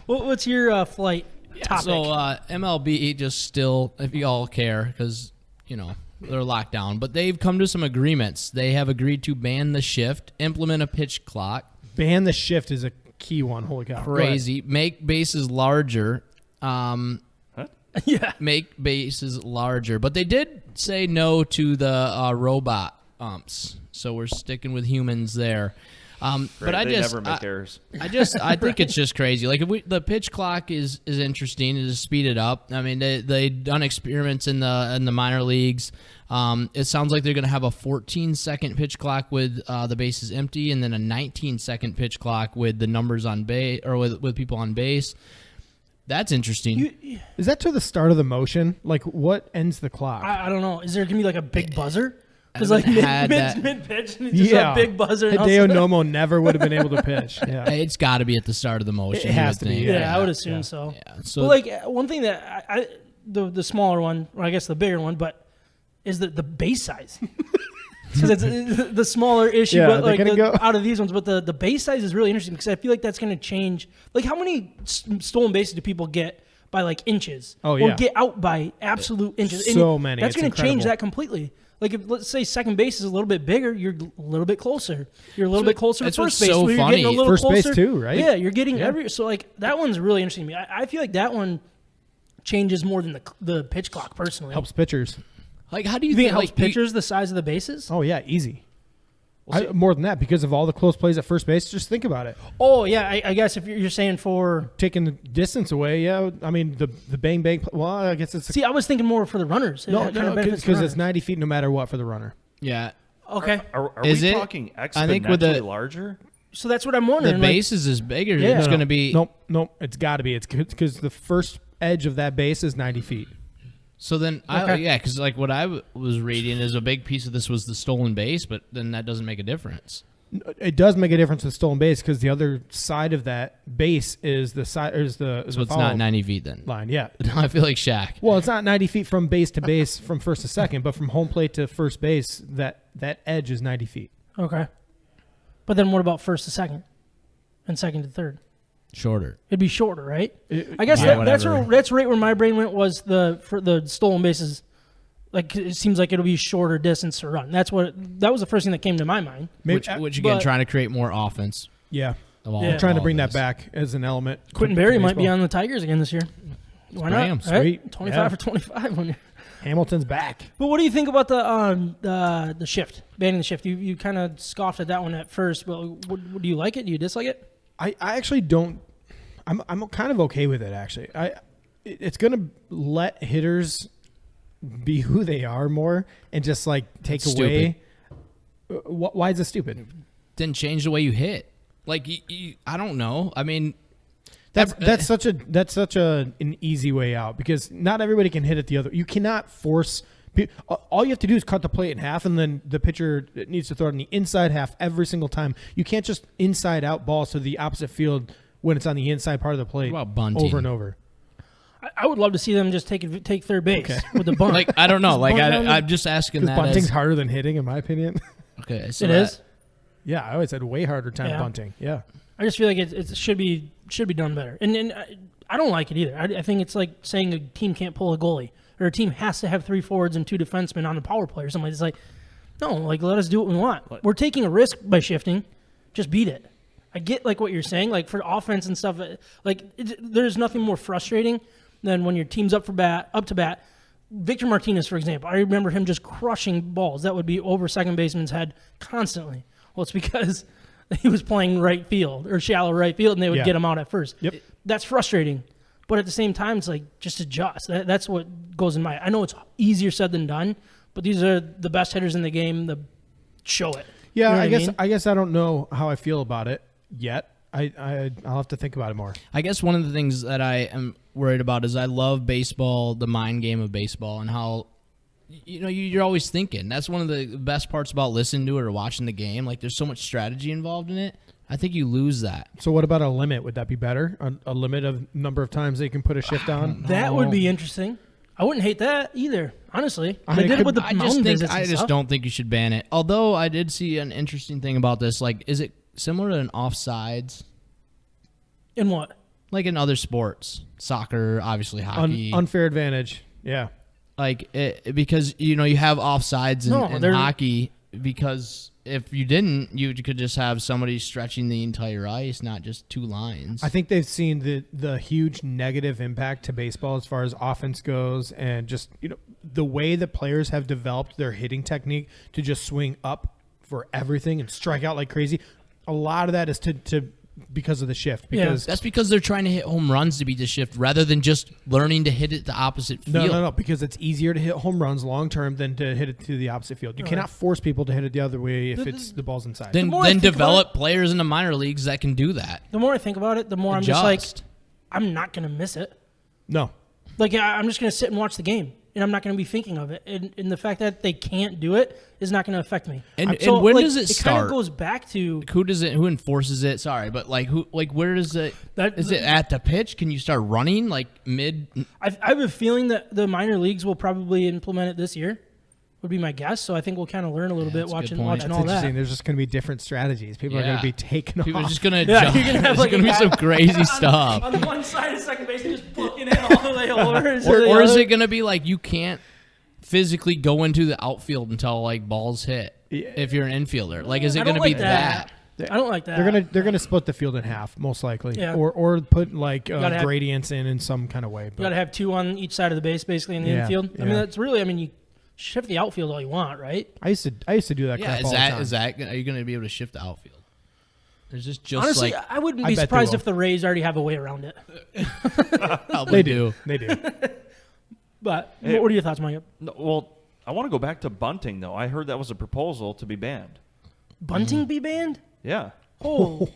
What's your flight topic? So MLB just still, if you all care, because, they're locked down. But they've come to some agreements. They have agreed to ban the shift, implement a pitch clock. Ban the shift is a key one. Holy cow. Crazy. Make bases larger. Yeah. Make bases larger. But they did say no to the robot umps. So we're sticking with humans there. But I just never make errors. I think it's just crazy. Like the pitch clock is interesting to speed it up. I mean, they done experiments in the minor leagues. It sounds like they're going to have a 14-second pitch clock with the bases empty, and then a 19-second pitch clock with the numbers on base or with people on base. That's interesting. Is that to the start of the motion? Like, what ends the clock? I don't know. Is there going to be like a big buzzer? Because like mid-pitch, and it's just a big buzzer. Hideo Nomo never would have been able to pitch. Yeah. It's got to be at the start of the motion. It has to be. Yeah, I would assume so. Yeah. So, but like one thing that the smaller one, or I guess the bigger one, but is the base size. Because it's the smaller issue, but like out of these ones, but the base size is really interesting because I feel like that's going to change. Like, how many stolen bases do people get by like inches? Or get out by absolute inches? So many. That's going to change that completely. Like, if let's say second base is a little bit bigger, you're a little bit closer. You're a little bit closer to first base. So you're funny. Getting a little first closer. Base too, right? Yeah, you're getting every. So like that one's really interesting to me. I feel like that one changes more than the pitch clock personally. Helps pitchers. Like, how do you think think it helps pitchers the size of the bases? Oh yeah, easy. More than that, because of all the close plays at first base. Just think about it. Oh yeah, I guess if you're saying for taking the distance away, yeah. I mean the bang bang. Well, I guess it's. I was thinking more for the runners. No, because it's 90 feet no matter what for the runner. Yeah. Okay. Are we talking exponentially larger? So that's what I'm wondering. The bases is bigger. Yeah. It's going to be. Nope. It's got to be. It's because the first edge of that base is 90 feet. So then, because like what I was reading is a big piece of this was the stolen base, but then that doesn't make a difference. It does make a difference with stolen base because the other side of that base is the side so it's not 90 feet then. Line, yeah. I feel like Shaq. Well, it's not 90 feet from base to base from first to second, but from home plate to first base, that edge is 90 feet. Okay, but then what about first to second, and second to third? Shorter. It'd be shorter, right? I guess that's right where my brain went was for the stolen bases. Like, it seems like it'll be shorter distance to run. That was the first thing that came to my mind. Which again, trying to create more offense. Yeah. Trying to bring that back as an element. Quentin Berry might be on the Tigers again this year. Why not? Sweet. Right? 25 for 25. Hamilton's back. But what do you think about the shift, banning the shift? You kind of scoffed at that one at first, but do you like it? Do you dislike it? I actually don't. I'm kind of okay with it, actually. It's going to let hitters be who they are more and just like take away. Why is it stupid? Didn't change the way you hit. Like I don't know. I mean, that's such an easy way out because not everybody can hit it the other. You cannot force. All you have to do is cut the plate in half, and then the pitcher needs to throw it in the inside half every single time. You can't just inside out balls to the opposite field when it's on the inside part of the plate. What about bunting? Over and over. I would love to see them just take third base with the bunt. Like, I don't know. Like I'm just asking that. Bunting's harder than hitting, in my opinion. Okay, so it is. Yeah, I always had way harder time bunting. Yeah, I just feel like it should be done better, and I don't like it either. I think it's like saying a team can't pull a goalie or a team has to have 3 forwards and 2 defensemen on the power play or something. It's like, no, like let us do what we want. We're taking a risk by shifting. Just beat it. I get like what you're saying, like for offense and stuff. Like there's nothing more frustrating than when your team's up to bat. Victor Martinez, for example, I remember him just crushing balls that would be over second baseman's head constantly. Well, it's because he was playing right field or shallow right field, and they would get him out at first. Yep. That's frustrating. But at the same time, it's like just adjust. That's what goes in my. I know it's easier said than done, but these are the best hitters in the game. Show it. Yeah, you know I guess I don't know how I feel about it yet. I'll have to think about it more. I guess one of the things that I am worried about is I love baseball, the mind game of baseball, and how you're always thinking. That's one of the best parts about listening to it or watching the game. Like, there's so much strategy involved in it. I think you lose that. So what about a limit? Would that be better? A limit of number of times they can put a shift on? That would be interesting. I wouldn't hate that either, honestly. They did it with the mountain visits I just don't think you should ban it. Although I did see an interesting thing about this. Like, is it similar to an offsides? In what? like in other sports, soccer, obviously hockey. Unfair advantage. Yeah. Like because you have offsides in hockey, because if you didn't, you could just have somebody stretching the entire ice, not just two lines. I think they've seen the huge negative impact to baseball as far as offense goes, and just the way that players have developed their hitting technique to just swing up for everything and strike out like crazy. A lot of that is to because of the shift. Because that's because they're trying to hit home runs to beat the shift rather than just learning to hit it the opposite field. No, because it's easier to hit home runs long term than to hit it to the opposite field. You cannot force people to hit it the other way if it's the ball's inside. Then develop players in the minor leagues that can do that. The more I think about it, the more I'm just like, I'm not going to miss it. No. Like, I'm just going to sit and watch the game, and I'm not going to be thinking of it. And the fact that they can't do it is not going to affect me. And when does it start? It kind of goes back to who enforces it? Sorry, but where does it? Is it at the pitch? Can you start running like mid? I have a feeling that the minor leagues will probably implement it this year. Would be my guess. So I think we'll kind of learn a little bit watching all that. There's just going to be different strategies. People are going to be taken People off. are just going to jump. There's going to be some crazy stuff. On one side of second base, just booking it all the way over. Or is it going to be like you can't physically go into the outfield until like balls hit if you're an infielder? Like, is it going to be that? I don't like that. They're gonna split the field in half, most likely, yeah. or put like gradients in some kind of way. You got to have two on each side of the base, basically in the infield. Yeah. I mean, that's really. I mean, you shift the outfield all you want, right? I used to do that. Yeah, crap all the time. Is that are you going to be able to shift the outfield? There's just honestly, like I wouldn't be surprised if the Rays already have a way around it. They do. But what are your thoughts, Mike? No, well, I want to go back to bunting though. I heard that was a proposal to be banned. Bunting be banned? Yeah. Oh,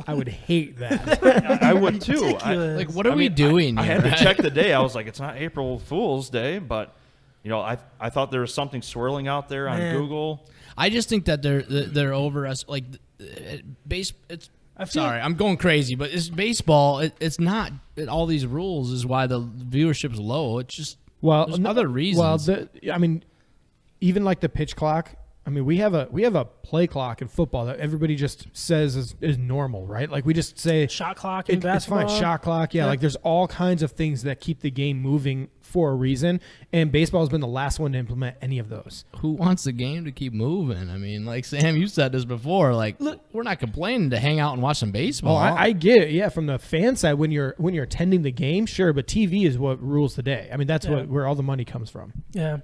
I would hate that. I would too. Ridiculous. What are we doing? I had to check the day. I was like, it's not April Fool's Day, but I thought there was something swirling out there on Google. I just think that they're over us. Like sorry, I'm going crazy, but it's baseball. It's not all these rules is why the viewership's low. It's just there's other reasons. Well, even like the pitch clock. I mean, we have a play clock in football that everybody just says is normal, right? Like we just say shot clock in basketball. It's fine, shot clock. Yeah, like there's all kinds of things that keep the game moving for a reason, and baseball has been the last one to implement any of those. Who wants the game to keep moving? I mean, like Sam, you said this before. Like, look, we're not complaining to hang out and watch some baseball. Oh, I get it. Yeah, from the fan side, when you're attending the game, sure, but TV is what rules the day. I mean, that's where all the money comes from. Yeah.